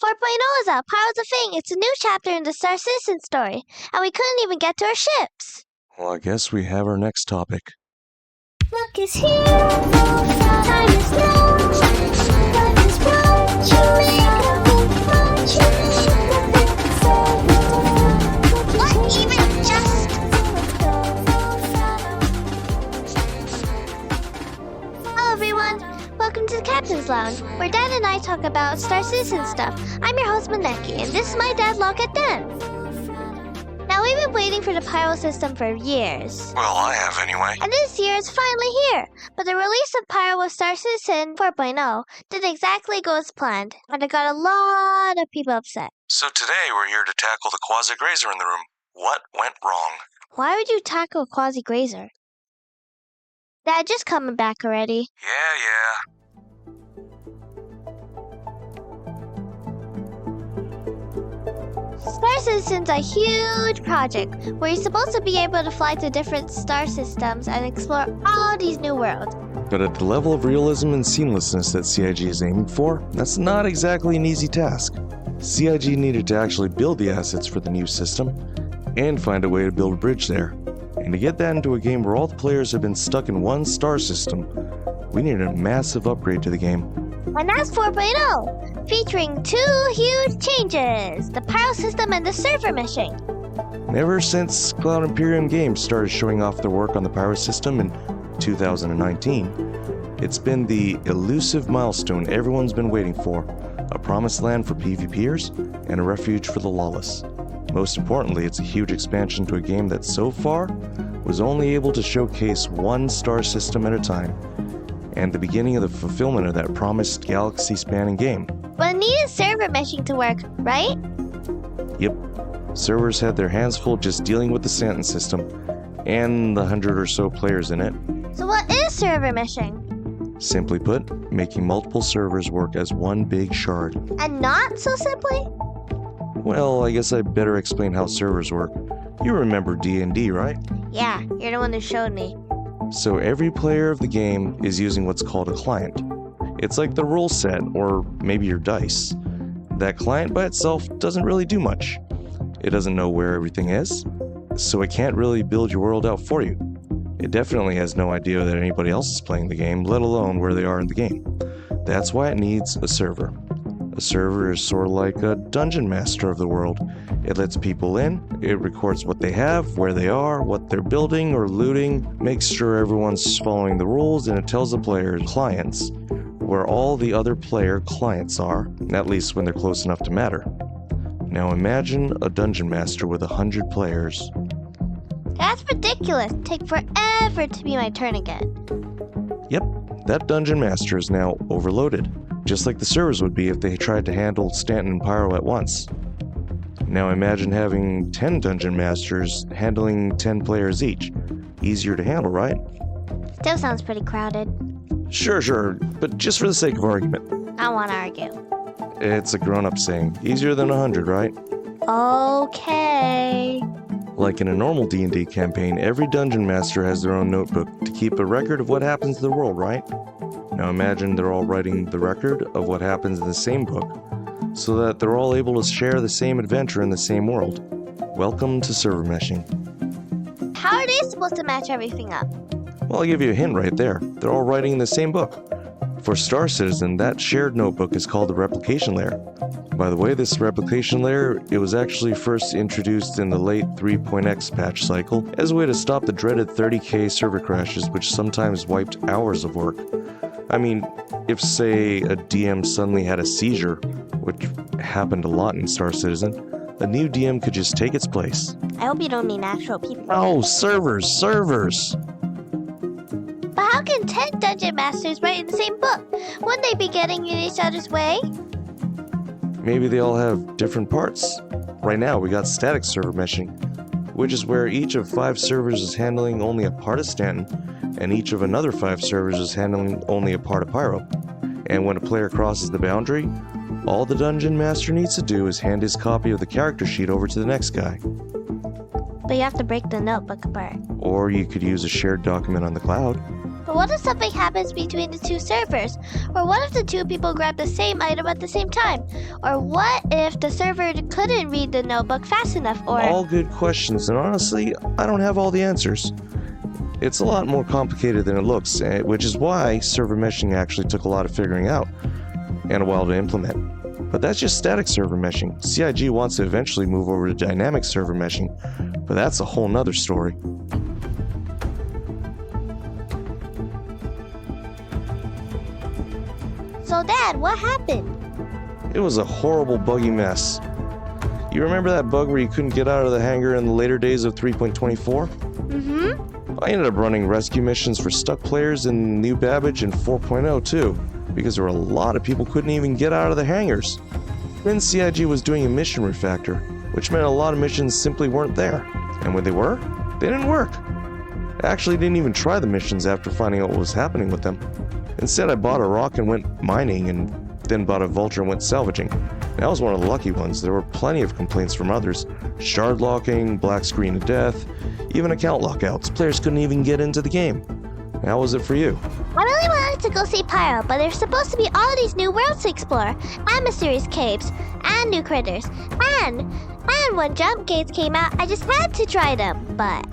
4.0 is out. Pyro's a thing. It's a new chapter in the Star Citizen story. And we couldn't even get to our ships. Well, I guess we have our next topic. Luck is here. Time is now. Luck is what you What even just? Hello everyone. Welcome to the Captain's Lounge, where Dad and I talk about Star Citizen stuff. I'm your host Maneki, and this is my dad, Locket Dan. Now, we've been waiting for the Pyro system for years. Well, I have anyway. And this year is finally here. But the release of Pyro with Star Citizen 4.0 didn't exactly go as planned, and it got a lot of people upset. So today we're here to tackle the quasi-grazer in the room. What went wrong? Why would you tackle a quasi-grazer? Dad, just coming back already. Yeah. Star Citizen's a huge project where you're supposed to be able to fly to different star systems and explore all these new worlds. But at the level of realism and seamlessness that CIG is aiming for, that's not exactly an easy task. CIG needed to actually build the assets for the new system and find a way to build a bridge there. And to get that into a game where all the players have been stuck in one star system, we needed a massive upgrade to the game. And that's 4.0, featuring two huge changes, the Pyro system and the server meshing. Ever since Cloud Imperium Games started showing off their work on the Pyro system in 2019, it's been the elusive milestone everyone's been waiting for, a promised land for PvPers and a refuge for the lawless. Most importantly, it's a huge expansion to a game that so far was only able to showcase one star system at a time, and the beginning of the fulfillment of that promised galaxy-spanning game. But it needed server meshing to work, right? Yep. Servers had their hands full just dealing with the Santon system, and the 100 or so players in it. So what is server meshing? Simply put, making multiple servers work as one big shard. And not so simply? Well, I guess I better explain how servers work. You remember D&D, right? Yeah, you're the one who showed me. So every player of the game is using what's called a client. It's like the rule set, or maybe your dice. That client by itself doesn't really do much. It doesn't know where everything is, so it can't really build your world out for you. It definitely has no idea that anybody else is playing the game, let alone where they are in the game. That's why it needs a server. A server is sort of like a dungeon master of the world. It lets people in, it records what they have, where they are, what they're building or looting, makes sure everyone's following the rules, and it tells the player's clients where all the other player clients are, at least when they're close enough to matter. Now imagine a dungeon master with 100 players. That's ridiculous. Take forever to be my turn again. Yep, that dungeon master is now overloaded, just like the servers would be if they tried to handle Stanton and Pyro at once. Now imagine having 10 dungeon masters handling 10 players each. Easier to handle, right? Still sounds pretty crowded. Sure, but just for the sake of argument. I don't want to argue. It's a grown-up saying. Easier than 100, right? Okay. Like in a normal D&D campaign, every dungeon master has their own notebook to keep a record of what happens to the world, right? Now imagine they're all writing the record of what happens in the same book, so that they're all able to share the same adventure in the same world. Welcome to server meshing. How are they supposed to match everything up? Well, I'll give you a hint right there. They're all writing in the same book. For Star Citizen, that shared notebook is called the replication layer. By the way, this replication layer, it was actually first introduced in the late 3.x patch cycle as a way to stop the dreaded 30k server crashes, which sometimes wiped hours of work. I mean, if say a DM suddenly had a seizure, which happened a lot in Star Citizen, a new DM could just take its place. I hope you don't mean actual people. Oh, servers! But how can 10 dungeon masters write in the same book? Wouldn't they be getting in each other's way? Maybe they all have different parts. Right now, we got static server meshing, which is where each of 5 servers is handling only a part of Stanton, and each of another 5 servers is handling only a part of Pyro. And when a player crosses the boundary, all the dungeon master needs to do is hand his copy of the character sheet over to the next guy. But you have to break the notebook apart. Or you could use a shared document on the cloud. But what if something happens between the two servers? Or what if the two people grab the same item at the same time? Or what if the server couldn't read the notebook fast enough? Or all good questions, and honestly, I don't have all the answers. It's a lot more complicated than it looks, which is why server meshing actually took a lot of figuring out and a while to implement. But that's just static server meshing. CIG wants to eventually move over to dynamic server meshing, but that's a whole nother story. So Dad, what happened? It was a horrible buggy mess. You remember that bug where you couldn't get out of the hangar in the later days of 3.24? Mm-hmm. I ended up running rescue missions for stuck players in New Babbage and 4.0 too, because there were a lot of people couldn't even get out of the hangars. Then CIG was doing a mission refactor, which meant a lot of missions simply weren't there. And when they were, they didn't work. I actually didn't even try the missions after finding out what was happening with them. Instead, I bought a rock and went mining, and then bought a vulture and went salvaging. And I was one of the lucky ones. There were plenty of complaints from others. Shard locking, black screen of death, even account lockouts. Players couldn't even get into the game. How was it for you? I really wanted to go see Pyro, but there's supposed to be all these new worlds to explore, and mysterious caves, and new critters, and when jump gates came out, I just had to try them, but...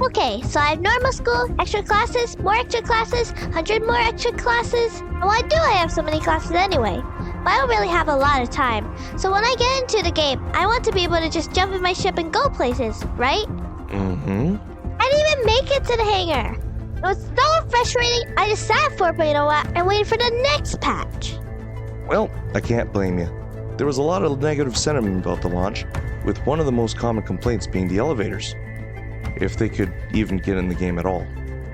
Okay, so I have normal school, extra classes, more extra classes, 100 more extra classes. And why do I have so many classes anyway? But I don't really have a lot of time. So when I get into the game, I want to be able to just jump in my ship and go places, right? Mm-hmm. I didn't even make it to the hangar. It was so frustrating, I just sat 4.0 and waited for the next patch. Well, I can't blame you. There was a lot of negative sentiment about the launch, with one of the most common complaints being the elevators. If they could even get in the game at all.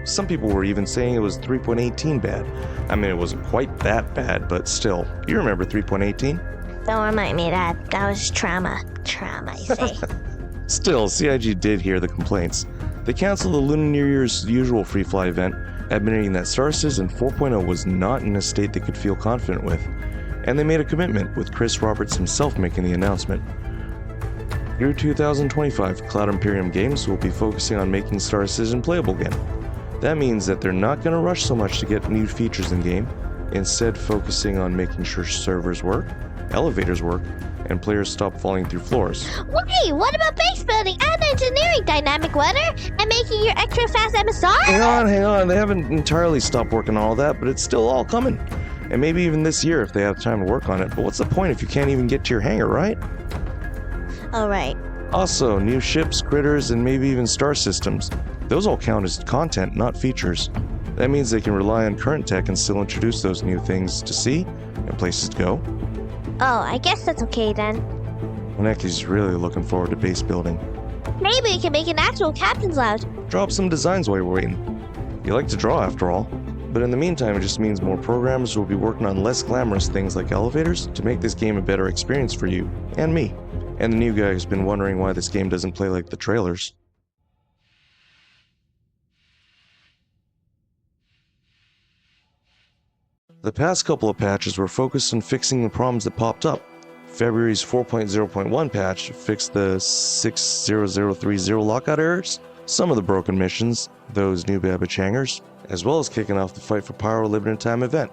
Some people were even saying it was 3.18 bad. I mean, it wasn't quite that bad, but still. You remember 3.18? Don't remind me of that. That was trauma. Trauma, I say. Still, CIG did hear the complaints. They canceled the Lunar New Year's usual free fly event, admitting that Star Citizen 4.0 was not in a state they could feel confident with. And they made a commitment, with Chris Roberts himself making the announcement. Through 2025, Cloud Imperium Games will be focusing on making Star Citizen playable again. That means that they're not going to rush so much to get new features in-game, instead focusing on making sure servers work, elevators work, and players stop falling through floors. Wait, what about base building and engineering, dynamic weather, and making your extra fast MSR? Hang on, they haven't entirely stopped working on all that, but it's still all coming. And maybe even this year if they have time to work on it, but what's the point if you can't even get to your hangar, right? Alright. Also, new ships, critters, and maybe even star systems. Those all count as content, not features. That means they can rely on current tech and still introduce those new things to see and places to go. Oh, I guess that's okay then. Maneki's really looking forward to base building. Maybe we can make an actual captain's lounge. Draw up some designs while you're waiting. You like to draw after all. But in the meantime, it just means more programmers will be working on less glamorous things like elevators to make this game a better experience for you and me. And the new guy who's been wondering why this game doesn't play like the trailers. The past couple of patches were focused on fixing the problems that popped up. February's 4.0.1 patch fixed the 60030 lockout errors, some of the broken missions, those New Babbage hangars, as well as kicking off the Fight for Pyro limited time event.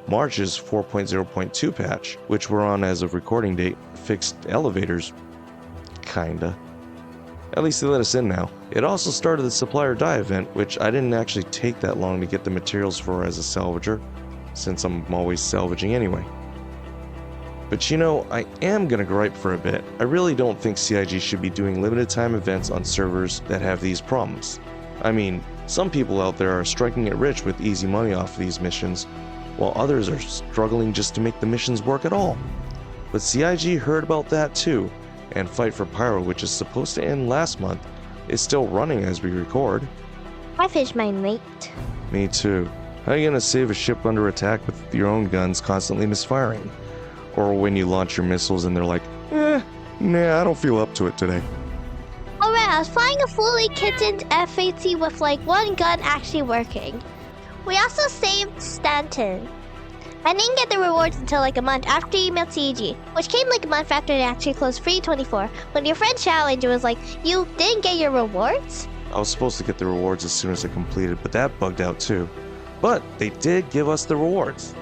March's 4.0.2 patch, which we're on as of recording date, fixed elevators. Kinda. At least they let us in now. It also started the Supplier Die event, which I didn't actually take that long to get the materials for as a salvager, since I'm always salvaging anyway. But you know, I am gonna gripe for a bit. I really don't think CIG should be doing limited time events on servers that have these problems. I mean, some people out there are striking it rich with easy money off of these missions, while others are struggling just to make the missions work at all. But CIG heard about that too, and Fight for Pyro, which is supposed to end last month, is still running as we record. I finished mine late. Me too. How are you gonna save a ship under attack with your own guns constantly misfiring? Or when you launch your missiles and they're like, nah, I don't feel up to it today. Alright, I was flying a fully kitted F-80 with like one gun actually working. We also saved Stanton. I didn't get the rewards until like a month after you emailed CEG, which came like a month after they actually closed Free 24, when your friend challenged was like, you didn't get your rewards? I was supposed to get the rewards as soon as I completed, but that bugged out too. But they did give us the rewards.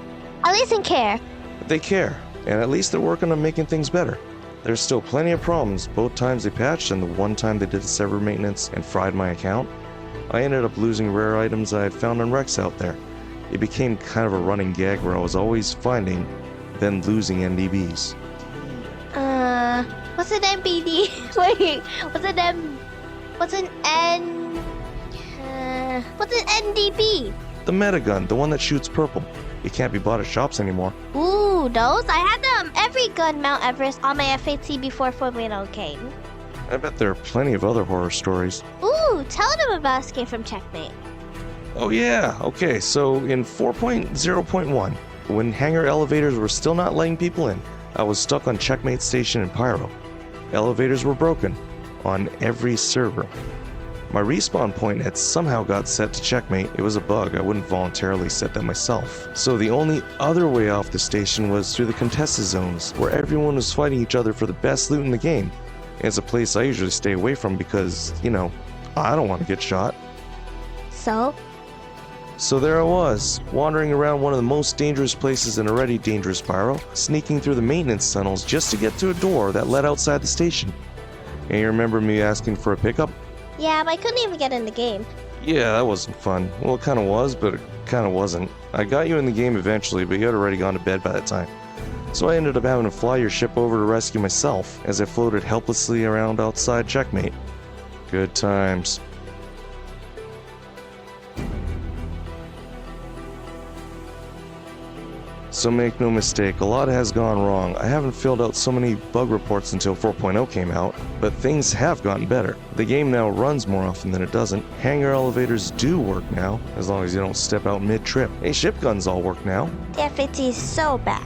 At least they care. They care, and at least they're working on making things better. There's still plenty of problems, both times they patched and the one time they did a server maintenance and fried my account. I ended up losing rare items I had found on Rex out there. It became kind of a running gag where I was always finding, then losing NDBs. What's an NBD? Wait, what's an NDB? The metagun, the one that shoots purple. It can't be bought at shops anymore. Ooh, those? I had every gun Mount Everest on my FAT before 4.0 came. I bet there are plenty of other horror stories. Ooh, tell them about Escape from Checkmate. Oh yeah, okay, so in 4.0.1, when hangar elevators were still not letting people in, I was stuck on Checkmate Station in Pyro. Elevators were broken on every server. My respawn point had somehow got set to Checkmate. It was a bug, I wouldn't voluntarily set that myself. So the only other way off the station was through the contested zones, where everyone was fighting each other for the best loot in the game. It's a place I usually stay away from because, you know, I don't want to get shot. So there I was, wandering around one of the most dangerous places in already dangerous Pyro, sneaking through the maintenance tunnels just to get to a door that led outside the station. And you remember me asking for a pickup? Yeah, but I couldn't even get in the game. Yeah, that wasn't fun. Well, it kind of was, but it kind of wasn't. I got you in the game eventually, but you had already gone to bed by that time. So I ended up having to fly your ship over to rescue myself, as I floated helplessly around outside Checkmate. Good times. So make no mistake, a lot has gone wrong. I haven't filled out so many bug reports until 4.0 came out, but things have gotten better. The game now runs more often than it doesn't. Hangar elevators do work now, as long as you don't step out mid-trip. Hey, ship guns all work now. The FAT is so back.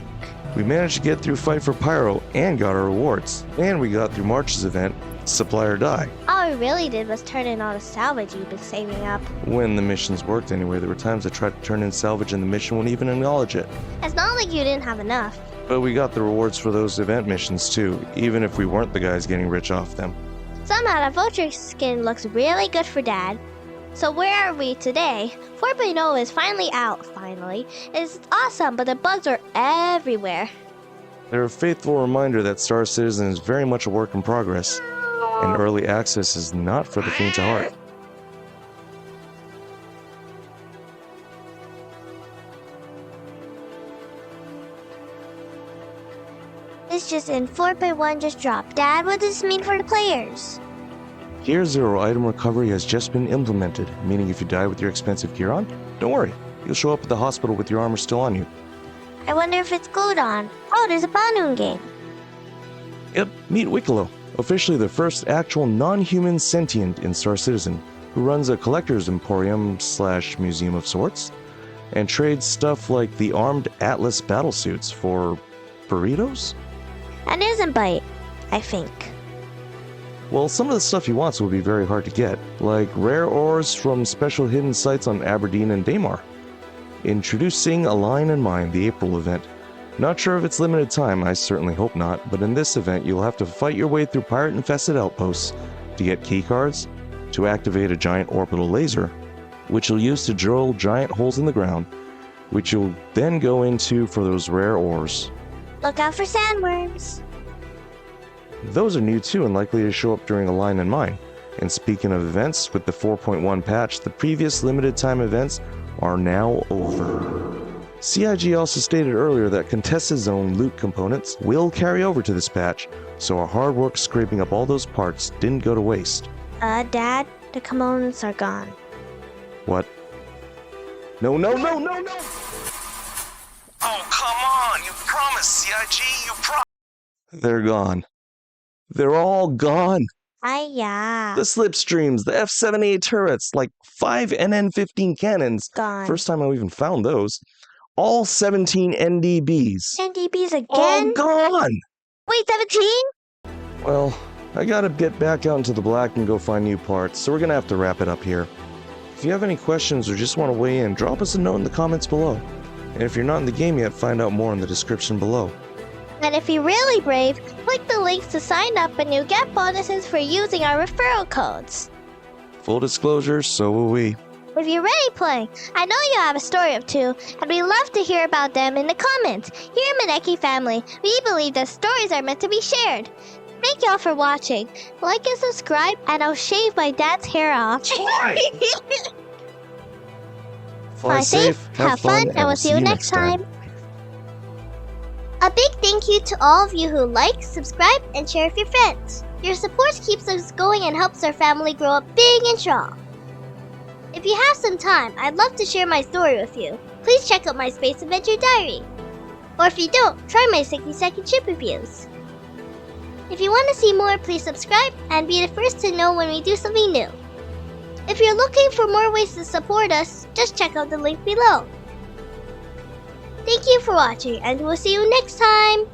We managed to get through Fight for Pyro and got our rewards. And we got through March's event, Supply or Die. All we really did was turn in all the salvage you've been saving up. When the missions worked anyway, there were times I tried to turn in salvage and the mission wouldn't even acknowledge it. It's not like you didn't have enough. But we got the rewards for those event missions too, even if we weren't the guys getting rich off them. Somehow that vulture skin looks really good for Dad. So where are we today? 4.0 is finally out, It's awesome, but the bugs are everywhere. They're a faithful reminder that Star Citizen is very much a work in progress, and early access is not for the faint of heart. This just in, 4.1 just dropped. Dad, what does this mean for the players? Tier 0 item recovery has just been implemented, meaning if you die with your expensive gear on, don't worry, you'll show up at the hospital with your armor still on you. I wonder if it's glued on. Oh, there's a Banoon game. Yep, meet Wicklow, officially the first actual non-human sentient in Star Citizen, who runs a collector's emporium/museum of sorts, and trades stuff like the armed Atlas battlesuits for burritos? An isn't bite, I think. Well, some of the stuff he wants will be very hard to get, like rare ores from special hidden sites on Aberdeen and Daymar. Introducing Align and Mine, the April event. Not sure if it's limited time, I certainly hope not, but in this event you'll have to fight your way through pirate-infested outposts to get keycards, to activate a giant orbital laser, which you'll use to drill giant holes in the ground, which you'll then go into for those rare ores. Look out for sandworms. Those are new too and likely to show up during Align and Mine. And speaking of events, with the 4.1 patch, the previous limited time events are now over. CIG also stated earlier that contested zone loot components will carry over to this patch, so our hard work scraping up all those parts didn't go to waste. Dad, the components are gone. What? No! Oh, come on! You promised, CIG! You promised! They're gone. They're all gone! Yeah. The slipstreams, the F-78 turrets, like 5 NN-15 cannons. Gone. First time I even found those. All 17 NDBs. NDBs again? All gone! Wait, 17? Well, I gotta get back out into the black and go find new parts, so we're gonna have to wrap it up here. If you have any questions or just want to weigh in, drop us a note in the comments below. And if you're not in the game yet, find out more in the description below. And if you're really brave, click the links to sign up and you'll get bonuses for using our referral codes. Full disclosure, so will we. If you're ready playing, I know you have a story or two, and we'd love to hear about them in the comments. Here at Maneki Family, we believe that stories are meant to be shared. Thank y'all for watching. Like and subscribe, and I'll shave my dad's hair off. Fly safe, have fun, and we'll see you next time. A big thank you to all of you who like, subscribe, and share with your friends. Your support keeps us going and helps our family grow up big and strong. If you have some time, I'd love to share my story with you. Please check out my Space Adventure Diary. Or if you don't, try my 60-second chip reviews. If you want to see more, please subscribe and be the first to know when we do something new. If you're looking for more ways to support us, just check out the link below. Thank you for watching, and we'll see you next time!